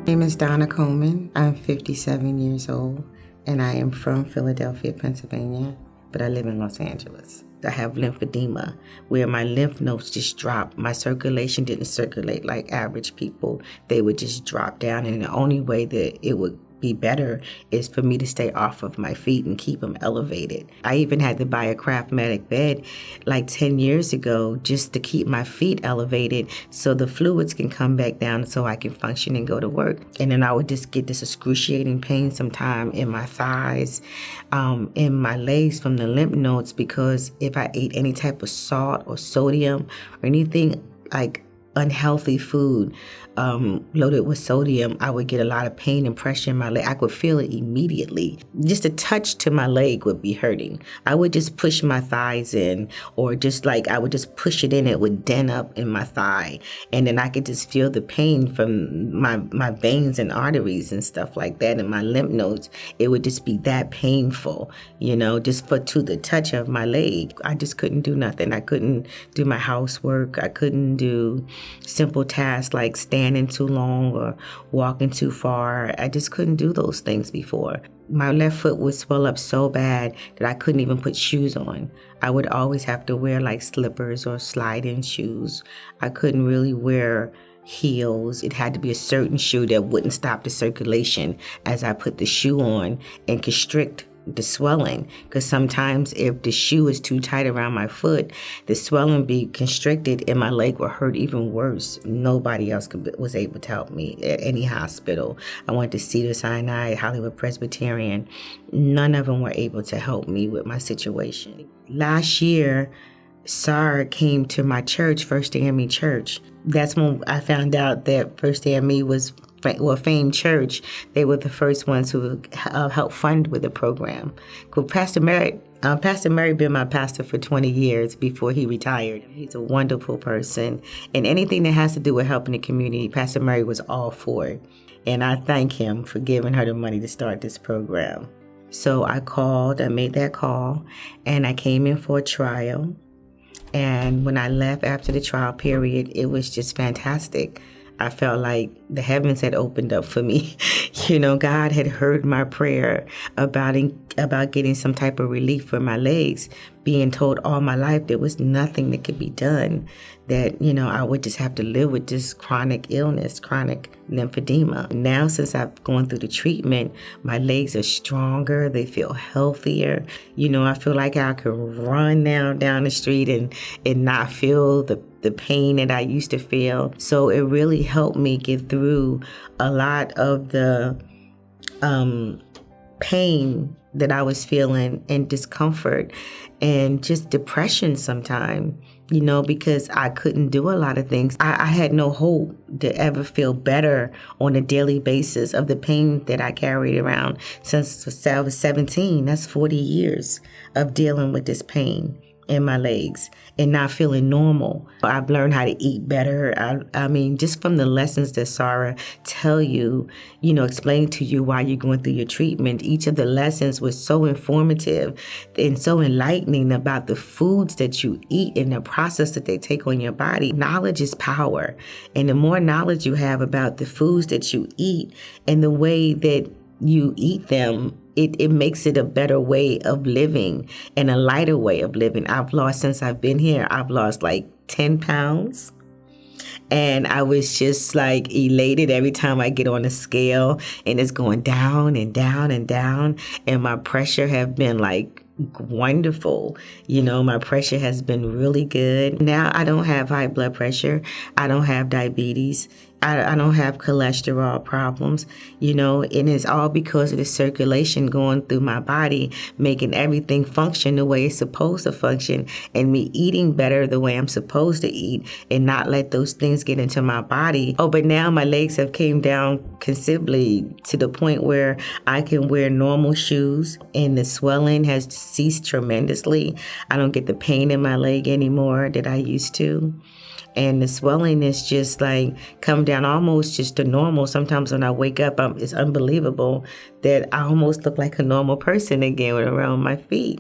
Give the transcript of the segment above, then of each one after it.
My name is Donna Coleman. I'm 57 years old, and I am from Philadelphia, Pennsylvania, but I live in Los Angeles. I have lymphedema, where my lymph nodes just drop. My circulation didn't circulate like average people. They would just drop down, and the only way that it would be better is for me to stay off of my feet and keep them elevated. I even had to buy a Craftmatic bed like 10 years ago just to keep my feet elevated so the fluids can come back down so I can function and go to work. And then I would just get this excruciating pain sometime in my thighs, in my legs from the lymph nodes, because if I ate any type of salt or sodium or anything like unhealthy food loaded with sodium, I would get a lot of pain and pressure in my leg. I could feel it immediately. Just a touch to my leg would be hurting. I would just push my thighs in, or just like I would just push it in, it would dent up in my thigh. And then I could just feel the pain from my veins and arteries and stuff like that, and my lymph nodes. It would just be that painful, just to the touch of my leg. I just couldn't do nothing. I couldn't do my housework. I couldn't do simple tasks like standing too long or walking too far. I just couldn't do those things before. My left foot would swell up so bad that I couldn't even put shoes on. I would always have to wear like slippers or slide-in shoes. I couldn't really wear heels. It had to be a certain shoe that wouldn't stop the circulation as I put the shoe on and constrict the swelling, because sometimes if the shoe is too tight around my foot, the swelling be constricted and my leg will hurt even worse. Nobody else was able to help me at any hospital. I went to Cedars-Sinai, Hollywood Presbyterian. None of them were able to help me with my situation. Last year, Sarah came to my church, First AME church. That's when I found out that First AME was a famed church. They were the first ones who helped fund with the program. Pastor Murray been my pastor for 20 years before he retired. He's a wonderful person, and anything that has to do with helping the community, Pastor Murray was all for it. And I thank him for giving her the money to start this program. So I made that call, and I came in for a trial. And when I left after the trial period, it was just fantastic. I felt like the heavens had opened up for me. God had heard my prayer about getting some type of relief for my legs, being told all my life there was nothing that could be done, that, I would just have to live with this chronic illness, chronic lymphedema. Now, since I've gone through the treatment, my legs are stronger. They feel healthier. I feel like I can run now down the street and not feel the pain that I used to feel. So it really helped me get through a lot of the pain that I was feeling, and discomfort and just depression sometimes, because I couldn't do a lot of things. I had no hope to ever feel better on a daily basis of the pain that I carried around since I was 17. That's 40 years of dealing with this pain in my legs and not feeling normal. I've learned how to eat better. I mean, just from the lessons that Sarah tell you, explain to you why you're going through your treatment, each of the lessons was so informative and so enlightening about the foods that you eat and the process that they take on your body. Knowledge is power. And the more knowledge you have about the foods that you eat and the way that you eat them, it makes it a better way of living and a lighter way of living. Since I've been here, I've lost like 10 pounds. And I was just like elated every time I get on the scale, and it's going down and down and down. And my pressure have been like wonderful. My pressure has been really good. Now I don't have high blood pressure. I don't have diabetes. I don't have cholesterol problems, and it's all because of the circulation going through my body, making everything function the way it's supposed to function, and me eating better the way I'm supposed to eat and not let those things get into my body. Oh, but now my legs have came down considerably to the point where I can wear normal shoes, and the swelling has ceased tremendously. I don't get the pain in my leg anymore that I used to. And the swelling is just like come down almost just to normal. Sometimes when I wake up, it's unbelievable that I almost look like a normal person again around my feet.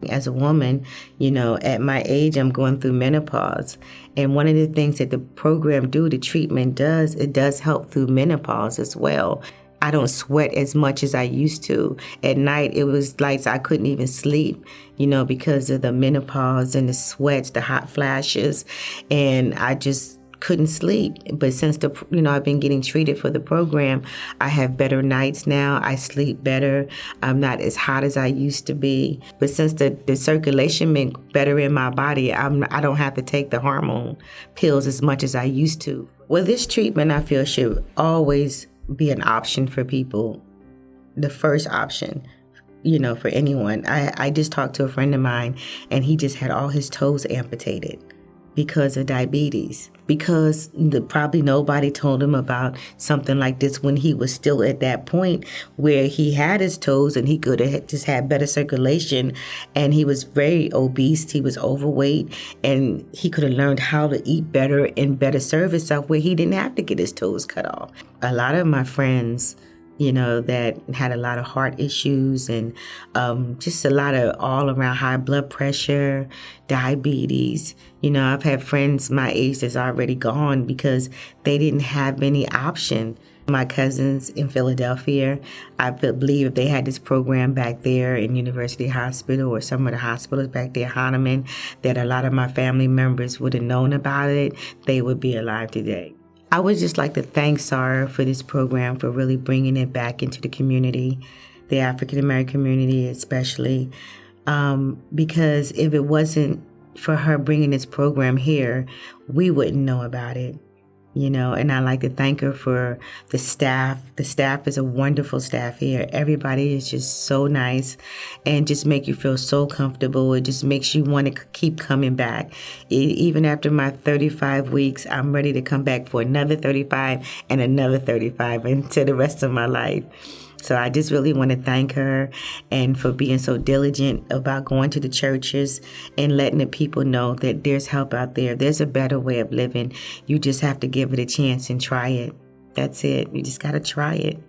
As a woman, at my age, I'm going through menopause. And one of the things that the program the treatment does, it does help through menopause as well. I don't sweat as much as I used to. At night, it was like I couldn't even sleep, because of the menopause and the sweats, the hot flashes, and I just couldn't sleep. But since I've been getting treated for the program, I have better nights now. I sleep better. I'm not as hot as I used to be. But since the circulation been better in my body, I don't have to take the hormone pills as much as I used to. Well, this treatment I feel should always be an option for people. The first option, for anyone. I just talked to a friend of mine, and he just had all his toes amputated because of diabetes, because probably nobody told him about something like this when he was still at that point where he had his toes and he could have just had better circulation, and he was very obese, he was overweight, and he could have learned how to eat better and better serve himself where he didn't have to get his toes cut off. A lot of my friends that had a lot of heart issues and just a lot of all around high blood pressure, diabetes. I've had friends my age that's already gone because they didn't have any option. My cousins in Philadelphia, I believe if they had this program back there in University Hospital or some of the hospitals back there, Hahnemann, that a lot of my family members would have known about it, they would be alive today. I would just like to thank Sarah for this program, for really bringing it back into the community, the African American community especially, because if it wasn't for her bringing this program here, we wouldn't know about it. And I like to thank her for the staff. The staff is a wonderful staff here. Everybody is just so nice and just make you feel so comfortable. It just makes you want to keep coming back. Even after my 35 weeks, I'm ready to come back for another 35 and another 35 until the rest of my life. So I just really want to thank her and for being so diligent about going to the churches and letting the people know that there's help out there. There's a better way of living. You just have to give it a chance and try it. That's it. You just got to try it.